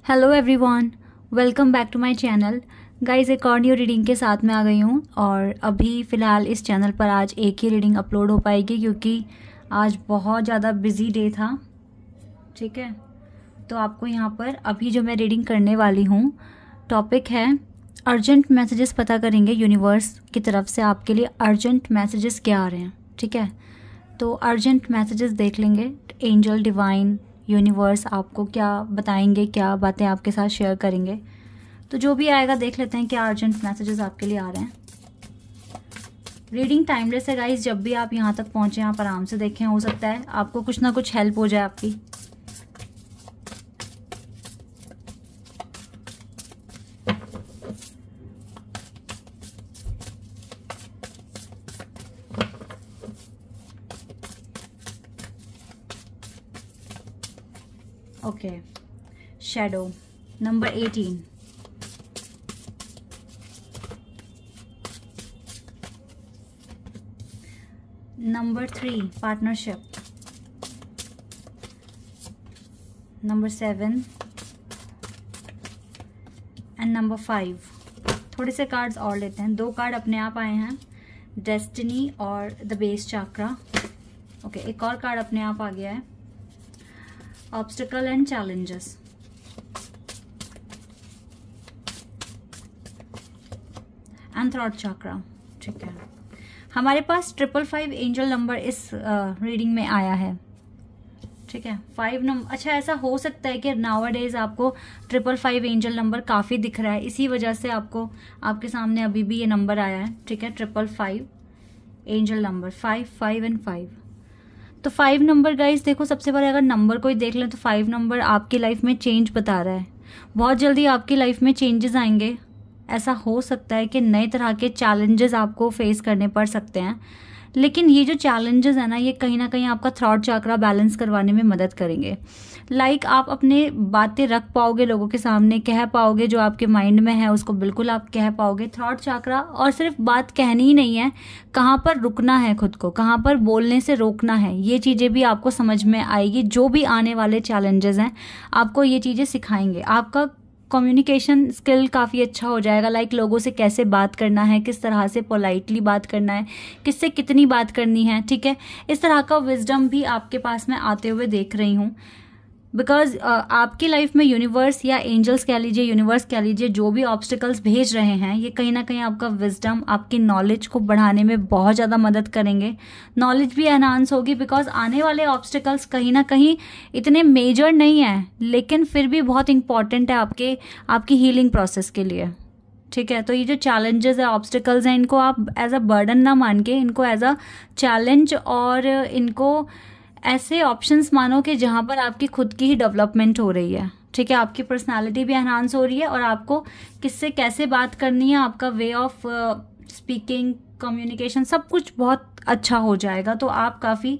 Hello everyone, welcome back to my channel. Guys, एक और new reading के साथ में आ गई हूँ और अभी फ़िलहाल इस चैनल पर आज एक ही रीडिंग अपलोड हो पाएगी क्योंकि आज बहुत ज़्यादा बिजी डे था। ठीक है, तो आपको यहाँ पर अभी जो मैं रीडिंग करने वाली हूँ, टॉपिक है अर्जेंट मैसेजेस। पता करेंगे यूनिवर्स की तरफ से आपके लिए अर्जेंट मैसेजेस क्या आ रहे हैं। ठीक है, तो अर्जेंट मैसेजेस देख लेंगे। एंजल, डिवाइन, यूनिवर्स आपको क्या बताएंगे, क्या बातें आपके साथ शेयर करेंगे। तो जो भी आएगा देख लेते हैं क्या अर्जेंट मैसेजेस आपके लिए आ रहे हैं। रीडिंग टाइमलेस है गाइस, जब भी आप यहाँ तक पहुँचे आप आराम से देखें। हो सकता है आपको कुछ ना कुछ हेल्प हो जाए आपकी। Okay, shadow number 18, number 3 partnership, number 7 and number 5। थोड़े से कार्ड्स और लेते हैं। 2 कार्ड अपने आप आए हैं, डेस्टिनी और द बेस चाक्रा। ओके, एक और कार्ड अपने आप आ गया है, obstacle and challenges. And throat chakra. ठीक है, हमारे पास 555 एंजल नंबर इस रीडिंग में आया है। ठीक है, 5 नंबर। अच्छा, ऐसा हो सकता है कि नाउअडेज आपको 555 एंजल नंबर काफ़ी दिख रहा है, इसी वजह से आपको आपके सामने अभी भी ये नंबर आया है। ठीक है, 555 एंजल नंबर 5, 5 एंड 5। तो 5 नंबर गाइस देखो, सबसे पहले अगर नंबर कोई देख लें तो 5 नंबर आपकी लाइफ में चेंज बता रहा है। बहुत जल्दी आपकी लाइफ में चेंजेस आएंगे। ऐसा हो सकता है कि नए तरह के चैलेंजेस आपको फेस करने पड़ सकते हैं, लेकिन ये जो चैलेंजेस है ना, ये कहीं ना कहीं आपका थ्रॉट चाक्रा बैलेंस करवाने में मदद करेंगे। आप अपने बातें रख पाओगे, लोगों के सामने कह पाओगे, जो आपके माइंड में है उसको बिल्कुल आप कह पाओगे। थ्रॉट चाक्रा, और सिर्फ बात कहनी ही नहीं है, कहाँ पर रुकना है खुद को, कहाँ पर बोलने से रोकना है, ये चीज़ें भी आपको समझ में आएगी। जो भी आने वाले चैलेंजेस हैं आपको ये चीज़ें सिखाएंगे। आपका कम्युनिकेशन स्किल काफ़ी अच्छा हो जाएगा। लोगों से कैसे बात करना है, किस तरह से पोलाइटली बात करना है, किससे कितनी बात करनी है। ठीक है, इस तरह का विजडम भी आपके पास में आते हुए देख रही हूँ। बिकॉज आपकी लाइफ में यूनिवर्स या एंजल्स कह लीजिए, यूनिवर्स कह लीजिए, जो भी ऑब्स्टिकल्स भेज रहे हैं, ये कहीं ना कहीं आपका विजडम, आपकी नॉलेज को बढ़ाने में बहुत ज़्यादा मदद करेंगे। नॉलेज भी एनहांस होगी बिकॉज आने वाले ऑब्स्टिकल्स कहीं ना कहीं इतने मेजर नहीं है, लेकिन फिर भी बहुत इंपॉर्टेंट है आपकी हीलिंग प्रोसेस के लिए। ठीक है, तो ये जो चैलेंजेस है, ऑब्स्टिकल्स हैं, इनको आप एज अ बर्डन ना मान के, इनको एज अ चैलेंज और इनको ऐसे ऑप्शंस मानो कि जहाँ पर आपकी खुद की ही डेवलपमेंट हो रही है। ठीक है, आपकी पर्सनालिटी भी एनहांस हो रही है और आपको किससे कैसे बात करनी है, आपका वे ऑफ स्पीकिंग, कम्युनिकेशन, सब कुछ बहुत अच्छा हो जाएगा। तो आप काफ़ी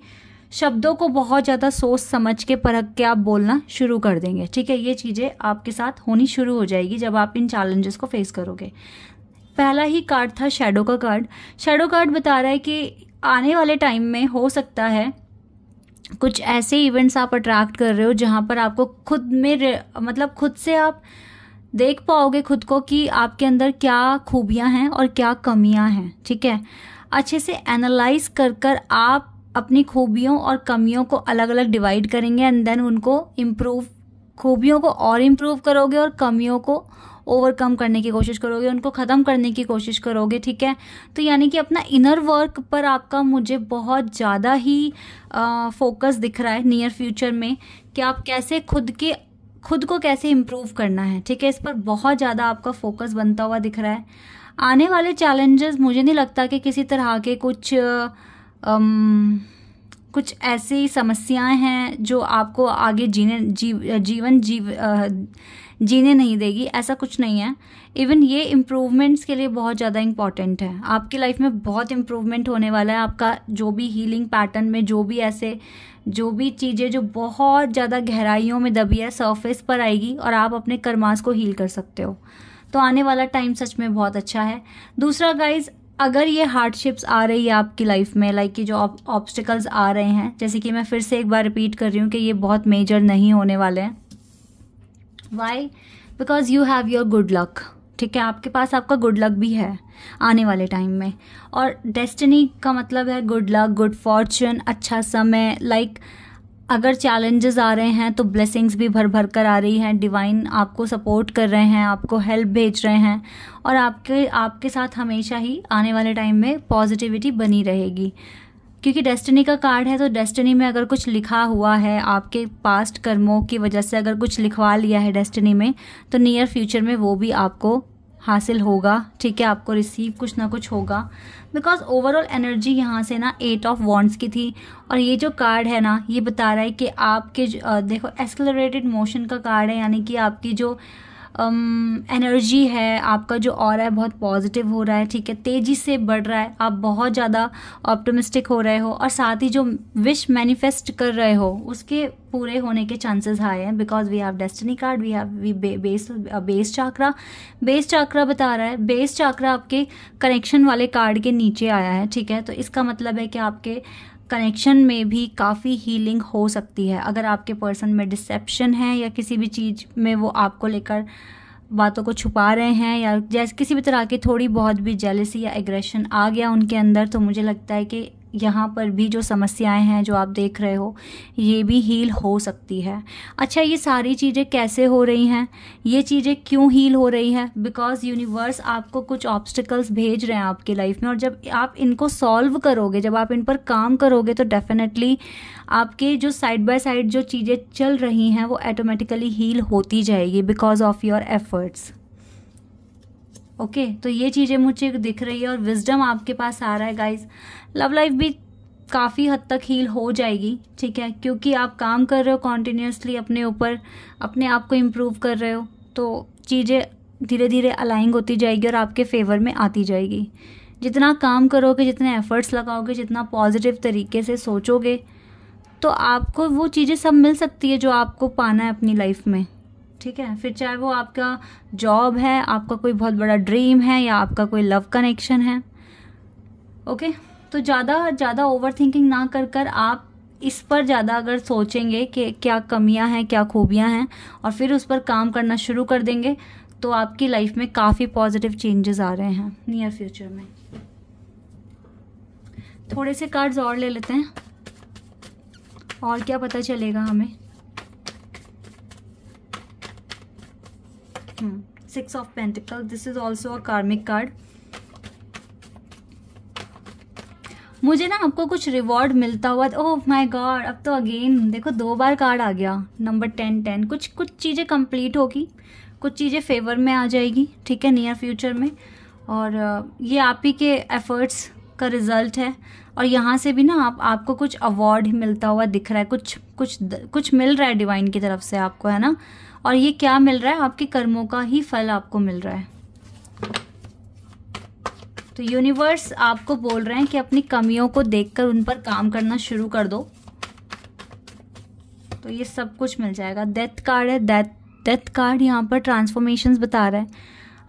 शब्दों को बहुत ज़्यादा सोच समझ के परख के आप बोलना शुरू कर देंगे। ठीक है, ये चीज़ें आपके साथ होनी शुरू हो जाएगी जब आप इन चैलेंजेस को फेस करोगे। पहला ही कार्ड था शैडो का कार्ड। शैडो कार्ड बता रहा है कि आने वाले टाइम में हो सकता है कुछ ऐसे इवेंट्स आप अट्रैक्ट कर रहे हो जहाँ पर आपको खुद में खुद से आप देख पाओगे खुद को कि आपके अंदर क्या खूबियाँ हैं और क्या कमियाँ हैं। ठीक है, अच्छे से एनालाइज कर आप अपनी खूबियों और कमियों को अलग अलग डिवाइड करेंगे एंड देन उनको इम्प्रूव, खूबियों को और इम्प्रूव करोगे और कमियों को ओवरकम करने की कोशिश करोगे, उनको ख़त्म करने की कोशिश करोगे। ठीक है, तो यानी कि अपना इनर वर्क पर आपका मुझे बहुत ज़्यादा ही फोकस दिख रहा है नियर फ्यूचर में, कि आप कैसे खुद को कैसे इम्प्रूव करना है। ठीक है, इस पर बहुत ज़्यादा आपका फोकस बनता हुआ दिख रहा है। आने वाले चैलेंजेस मुझे नहीं लगता कि किसी तरह के कुछ ऐसी समस्याएं हैं जो आपको आगे जीवन जीने नहीं देगी, ऐसा कुछ नहीं है। इवन ये इम्प्रूवमेंट्स के लिए बहुत ज़्यादा इम्पॉर्टेंट है। आपकी लाइफ में बहुत इम्प्रूवमेंट होने वाला है। आपका जो भी हीलिंग पैटर्न में जो भी चीज़ें जो बहुत ज़्यादा गहराइयों में दबी है, सरफेस पर आएगी और आप अपने कर्मास को हील कर सकते हो। तो आने वाला टाइम सच में बहुत अच्छा है। दूसरा गाइज, अगर ये हार्डशिप्स आ रही है आपकी लाइफ में, कि जो ऑब्स्टिकल्स आ रहे हैं, जैसे कि मैं फिर से एक बार रिपीट कर रही हूँ कि ये बहुत मेजर नहीं होने वाले हैं, why? Because you have your good luck, ठीक है, आपके पास आपका गुड लक भी है आने वाले टाइम में। और डेस्टिनी का मतलब है गुड लक, गुड फॉर्चून, अच्छा समय। लाइक अगर चैलेंजेस आ रहे हैं तो ब्लेसिंग्स भी भर भर कर आ रही हैं, डिवाइन आपको सपोर्ट कर रहे हैं, आपको हेल्प भेज रहे हैं, और आपके साथ हमेशा ही आने वाले टाइम में पॉजिटिविटी बनी रहेगी। क्योंकि डेस्टिनी का कार्ड है, तो डेस्टिनी में अगर कुछ लिखा हुआ है, आपके पास्ट कर्मों की वजह से अगर कुछ लिखवा लिया है डेस्टिनी में, तो नियर फ्यूचर में वो भी आपको हासिल होगा, ठीक है, आपको रिसीव कुछ ना कुछ होगा। बिकॉज ओवरऑल एनर्जी यहाँ से ना 8 ऑफ वॉन्ड्स की थी, और ये जो कार्ड है ना, ये बता रहा है कि आपके देखो एक्सेलरेटेड मोशन का कार्ड है, यानी कि आपकी जो एनर्जी है, आपका जो ऑरा है बहुत पॉजिटिव हो रहा है, ठीक है, तेज़ी से बढ़ रहा है, आप बहुत ज़्यादा ऑप्टिमिस्टिक हो रहे हो, और साथ ही जो विश मैनिफेस्ट कर रहे हो उसके पूरे होने के चांसेस हाई हैं। Because we have destiny card, we have base chakra. Base chakra बता रहा है, बेस चाक्रा आपके कनेक्शन वाले कार्ड के नीचे आया है, ठीक है, तो इसका मतलब है कि आपके कनेक्शन में भी काफ़ी हीलिंग हो सकती है। अगर आपके पर्सन में डिसेप्शन है या किसी भी चीज़ में वो आपको लेकर बातों को छुपा रहे हैं, या जैसे किसी भी तरह की थोड़ी बहुत भी जेलसी या एग्रेशन आ गया उनके अंदर, तो मुझे लगता है कि यहाँ पर भी जो समस्याएं हैं जो आप देख रहे हो, ये भी हील हो सकती है। अच्छा, ये सारी चीज़ें कैसे हो रही हैं, ये चीज़ें क्यों हील हो रही है? बिकॉज यूनिवर्स आपको कुछ ऑब्स्टिकल्स भेज रहे हैं आपकी लाइफ में, और जब आप इनको सॉल्व करोगे, जब आप इन पर काम करोगे, तो डेफिनेटली आपके जो साइड बाय साइड जो चीज़ें चल रही हैं वो ऑटोमेटिकली हील होती जाएगी because of your efforts. Okay, तो ये चीज़ें मुझे दिख रही है, और विजडम आपके पास आ रहा है गाइज। लव लाइफ भी काफ़ी हद तक हील हो जाएगी, ठीक है, क्योंकि आप काम कर रहे हो कॉन्टिन्यूसली अपने ऊपर, अपने आप को इम्प्रूव कर रहे हो, तो चीज़ें धीरे धीरे अलाइंग होती जाएगी और आपके फेवर में आती जाएगी। जितना काम करोगे, जितने एफर्ट्स लगाओगे, जितना पॉजिटिव तरीके से सोचोगे, तो आपको वो चीज़ें सब मिल सकती है जो आपको पाना है अपनी लाइफ में, ठीक है। फिर चाहे वो आपका जॉब है, आपका कोई बहुत बड़ा ड्रीम है, या आपका कोई लव कनेक्शन है। ओके, तो ज़्यादा ओवर थिंकिंग ना कर आप इस पर ज़्यादा अगर सोचेंगे कि क्या कमियां हैं, क्या खूबियां हैं, और फिर उस पर काम करना शुरू कर देंगे, तो आपकी लाइफ में काफ़ी पॉजिटिव चेंजेस आ रहे हैं नियर फ्यूचर में। थोड़े से कार्ड्स और ले लेते हैं, और क्या पता चलेगा हमें। 6 of pentacle, this is also a कार्मिक कार्ड। मुझे ना आपको कुछ रिवॉर्ड मिलता हुआ, ओह माय गॉड, अब तो अगेन देखो 2 बार कार्ड आ गया, नंबर 10। कुछ चीज़ें कंप्लीट होगी, कुछ चीज़ें फेवर में आ जाएगी, ठीक है, नियर फ्यूचर में, और ये आप ही के एफर्ट्स का रिजल्ट है। और यहाँ से भी ना आपको कुछ अवार्ड मिलता हुआ दिख रहा है, कुछ मिल रहा है डिवाइन की तरफ से आपको, है ना। और ये क्या मिल रहा है? आपके कर्मों का ही फल आपको मिल रहा है। तो यूनिवर्स आपको बोल रहे हैं कि अपनी कमियों को देखकर उन पर काम करना शुरू कर दो, तो ये सब कुछ मिल जाएगा। डेथ कार्ड है, डेथ कार्ड यहाँ पर ट्रांसफॉर्मेशंस बता रहा है।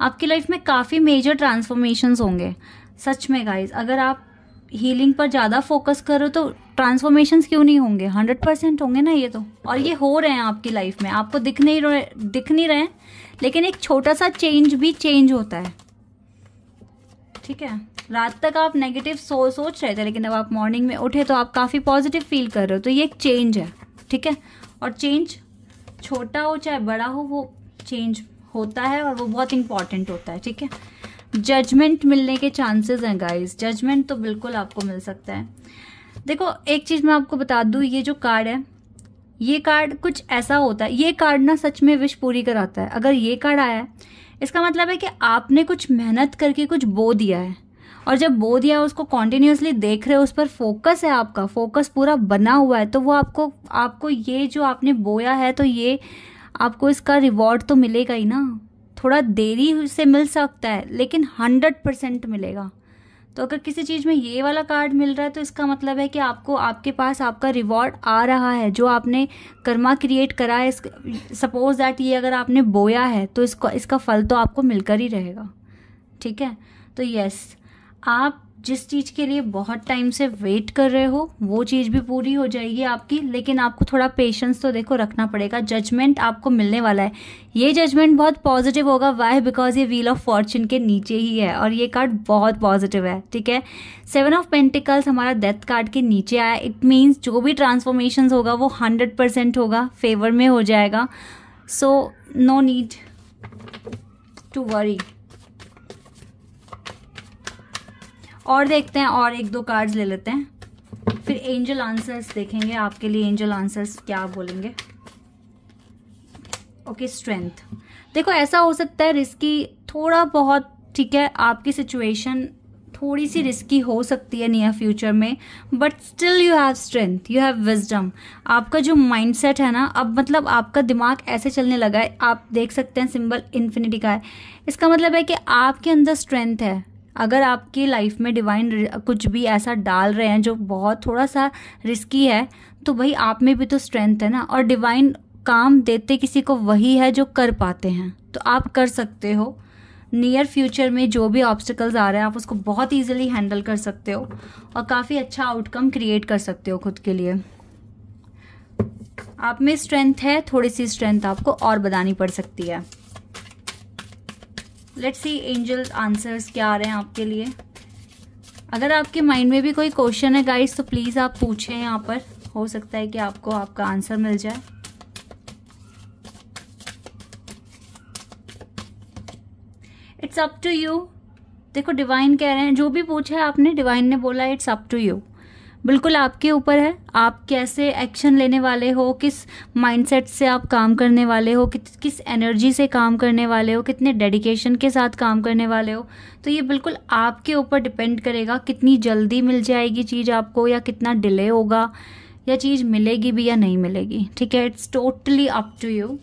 आपकी लाइफ में काफ़ी मेजर ट्रांसफॉर्मेशंस होंगे सच में गाइज। अगर आप हीलिंग पर ज़्यादा फोकस करो तो ट्रांसफॉर्मेशंस क्यों नहीं होंगे, 100% होंगे ना ये तो। और ये हो रहे हैं आपकी लाइफ में, आपको दिख नहीं रहे, लेकिन एक छोटा सा चेंज भी चेंज होता है, ठीक है। रात तक आप नेगेटिव सोच रहे थे, लेकिन अब आप मॉर्निंग में उठे तो आप काफ़ी पॉजिटिव फील कर रहे हो, तो ये एक चेंज है, ठीक है। और चेंज छोटा हो चाहे बड़ा हो, वो चेंज होता है और वो बहुत इंपॉर्टेंट होता है, ठीक है। जजमेंट मिलने के चांसेस हैं गाइस, जजमेंट तो बिल्कुल आपको मिल सकता है। देखो एक चीज़ मैं आपको बता दूँ, ये जो कार्ड है, ये कार्ड कुछ ऐसा होता है, ये कार्ड ना सच में विश पूरी कराता है। अगर ये कार्ड आया है, इसका मतलब है कि आपने कुछ मेहनत करके कुछ बो दिया है, और जब बो दिया है उसको कॉन्टिन्यूसली देख रहे हो, उस पर फोकस है, आपका फोकस पूरा बना हुआ है, तो वो आपको ये जो आपने बोया है, तो ये आपको इसका रिवॉर्ड तो मिलेगा ही ना। थोड़ा देरी से मिल सकता है, लेकिन 100% मिलेगा। तो अगर किसी चीज़ में ये वाला कार्ड मिल रहा है, तो इसका मतलब है कि आपके पास आपका रिवॉर्ड आ रहा है, जो आपने कर्मा क्रिएट करा है। सपोज दैट ये अगर आपने बोया है, तो इसका फल तो आपको मिलकर ही रहेगा, ठीक है। तो यस, आप जिस चीज़ के लिए बहुत टाइम से वेट कर रहे हो वो चीज़ भी पूरी हो जाएगी आपकी, लेकिन आपको थोड़ा पेशेंस तो देखो रखना पड़ेगा। जजमेंट आपको मिलने वाला है, ये जजमेंट बहुत पॉजिटिव होगा। वाई? बिकॉज ये व्हील ऑफ फॉर्च्यून के नीचे ही है और ये कार्ड बहुत पॉजिटिव है, ठीक है। 7 ऑफ पेंटिकल्स हमारा डेथ कार्ड के नीचे आया। इट मीन्स जो भी ट्रांसफॉर्मेशन होगा वो 100% होगा, फेवर में हो जाएगा। So no need to worry. और देखते हैं, और 1-2 कार्ड्स ले लेते हैं, फिर एंजल आंसर्स देखेंगे आपके लिए। एंजल आंसर्स क्या बोलेंगे? Okay, strength. देखो ऐसा हो सकता है रिस्की थोड़ा बहुत, ठीक है, आपकी सिचुएशन थोड़ी सी रिस्की हो सकती है नियर फ्यूचर में, but still you have strength, you have wisdom. आपका जो माइंडसेट है ना, अब मतलब आपका दिमाग ऐसे चलने लगा है। आप देख सकते हैं सिंबल इन्फिनिटी का है, इसका मतलब है कि आपके अंदर स्ट्रेंथ है। अगर आपकी लाइफ में डिवाइन कुछ भी ऐसा डाल रहे हैं जो बहुत थोड़ा सा रिस्की है, तो भाई आप में भी तो स्ट्रेंथ है ना। और डिवाइन काम देते किसी को वही है जो कर पाते हैं, तो आप कर सकते हो। नियर फ्यूचर में जो भी ऑब्स्टिकल्स आ रहे हैं आप उसको बहुत ईजिली हैंडल कर सकते हो और काफ़ी अच्छा आउटकम क्रिएट कर सकते हो खुद के लिए। आप में स्ट्रेंथ है, थोड़ी सी स्ट्रेंथ आपको और बढ़ानी पड़ सकती है। लेट्स सी एंजल आंसर्स क्या आ रहे हैं आपके लिए। अगर आपके माइंड में भी कोई क्वेश्चन है गाइस तो प्लीज़ आप पूछें यहाँ पर, हो सकता है कि आपको आपका आंसर मिल जाए। It's up to you. देखो डिवाइन कह रहे हैं, जो भी पूछा है आपने, डिवाइन ने बोला इट्स अप टू यू, बिल्कुल आपके ऊपर है। आप कैसे एक्शन लेने वाले हो, किस माइंडसेट से आप काम करने वाले हो, किस एनर्जी से काम करने वाले हो, कितने डेडिकेशन के साथ काम करने वाले हो, तो ये बिल्कुल आपके ऊपर डिपेंड करेगा। कितनी जल्दी मिल जाएगी चीज़ आपको या कितना डिले होगा, या चीज़ मिलेगी भी या नहीं मिलेगी, ठीक है। It's totally up to you.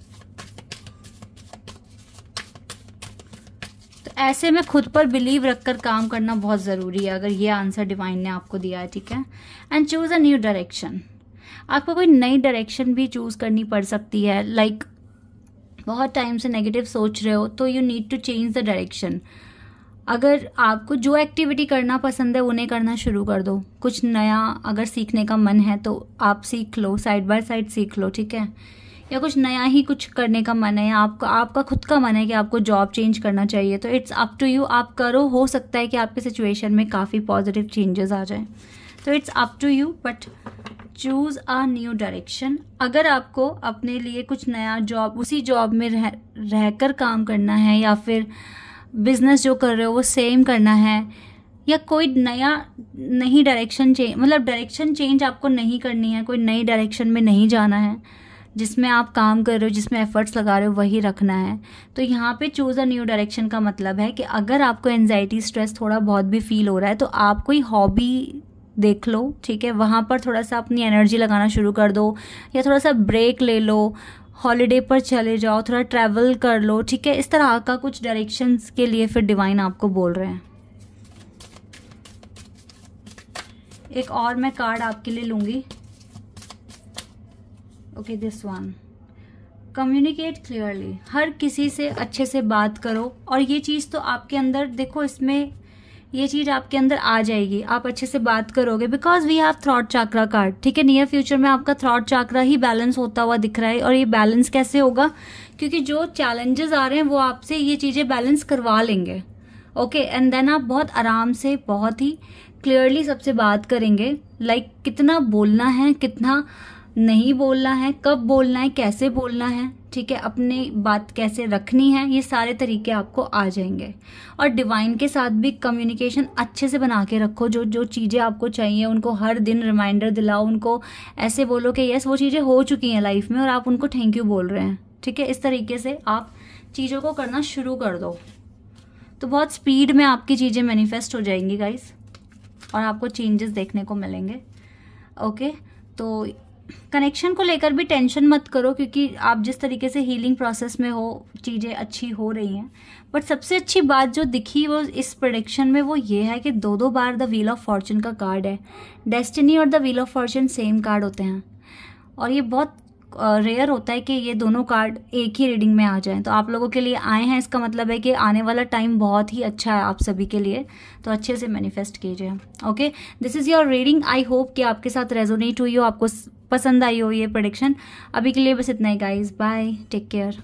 ऐसे में खुद पर बिलीव रखकर काम करना बहुत ज़रूरी है, अगर ये आंसर डिवाइन ने आपको दिया है, ठीक है। And choose a new direction. आपको कोई नई डायरेक्शन भी चूज़ करनी पड़ सकती है। लाइक बहुत टाइम से नेगेटिव सोच रहे हो तो you need to change the direction. अगर आपको जो एक्टिविटी करना पसंद है उन्हें करना शुरू कर दो। कुछ नया अगर सीखने का मन है तो आप सीख लो, साइड बाय साइड सीख लो, ठीक है। या कुछ नया ही कुछ करने का मन है, या आपका खुद का मन है कि आपको जॉब चेंज करना चाहिए, तो इट्स अप टू यू, आप करो। हो सकता है कि आपकी सिचुएशन में काफ़ी पॉजिटिव चेंजेस आ जाएं, तो it's up to you, but choose a new direction. अगर आपको अपने लिए कुछ नया जॉब, उसी जॉब में रहकर काम करना है, या फिर बिजनेस जो कर रहे हो वो सेम करना है, या कोई नई डायरेक्शन चेंज, मतलब डायरेक्शन चेंज आपको नहीं करनी है, कोई नई डायरेक्शन में नहीं जाना है, जिसमें आप काम कर रहे हो, जिसमें एफर्ट्स लगा रहे हो वही रखना है, तो यहाँ पे चूज़ अ न्यू डायरेक्शन का मतलब है कि अगर आपको एंजाइटी, स्ट्रेस थोड़ा बहुत भी फील हो रहा है तो आप कोई हॉबी देख लो, ठीक है। वहाँ पर थोड़ा सा अपनी एनर्जी लगाना शुरू कर दो, या थोड़ा सा ब्रेक ले लो, हॉलीडे पर चले जाओ, थोड़ा ट्रैवल कर लो, ठीक है। इस तरह का कुछ डायरेक्शंस के लिए फिर डिवाइन आपको बोल रहे हैं। एक और मैं कार्ड आपके लिए लूँगी। Okay, this one. Communicate clearly. हर किसी से अच्छे से बात करो, और ये चीज़ तो आपके अंदर, देखो इसमें ये चीज़ आपके अंदर आ जाएगी, आप अच्छे से बात करोगे, because we have throat chakra card, ठीक है। नियर फ्यूचर में आपका थ्रॉट चक्रा ही बैलेंस होता हुआ दिख रहा है, और ये बैलेंस कैसे होगा, क्योंकि जो चैलेंजेस आ रहे हैं वो आपसे ये चीज़ें बैलेंस करवा लेंगे, ओके। एंड देन आप बहुत आराम से, बहुत ही क्लियरली सबसे बात करेंगे। लाइक कितना बोलना है, कितना नहीं बोलना है, कब बोलना है, कैसे बोलना है, ठीक है, अपनी बात कैसे रखनी है, ये सारे तरीके आपको आ जाएंगे। और डिवाइन के साथ भी कम्युनिकेशन अच्छे से बना के रखो। जो जो चीज़ें आपको चाहिए उनको हर दिन रिमाइंडर दिलाओ, उनको ऐसे बोलो कि यस वो चीज़ें हो चुकी हैं लाइफ में और आप उनको थैंक यू बोल रहे हैं, ठीक है। इस तरीके से आप चीज़ों को करना शुरू कर दो, तो बहुत स्पीड में आपकी चीज़ें मैनिफेस्ट हो जाएंगी गाइस, और आपको चेंजेस देखने को मिलेंगे, ओके। तो कनेक्शन को लेकर भी टेंशन मत करो, क्योंकि आप जिस तरीके से हीलिंग प्रोसेस में हो, चीज़ें अच्छी हो रही हैं। बट सबसे अच्छी बात जो दिखी वो इस प्रेडिक्शन में वो ये है कि 2-2 बार द व्हील ऑफ फॉर्चून का कार्ड है। डेस्टिनी और the wheel of Fortune same card होते हैं, और ये बहुत रेयर होता है कि ये दोनों कार्ड एक ही रीडिंग में आ जाएं। तो आप लोगों के लिए आए हैं, इसका मतलब है कि आने वाला टाइम बहुत ही अच्छा है आप सभी के लिए, तो अच्छे से मैनिफेस्ट कीजिए। Okay, this is your reading. I hope कि आपके साथ रेजोनेट हुई हो, आपको पसंद आई हो ये प्रेडिक्शन। अभी के लिए बस इतना ही गाइज, बाय, टेक केयर।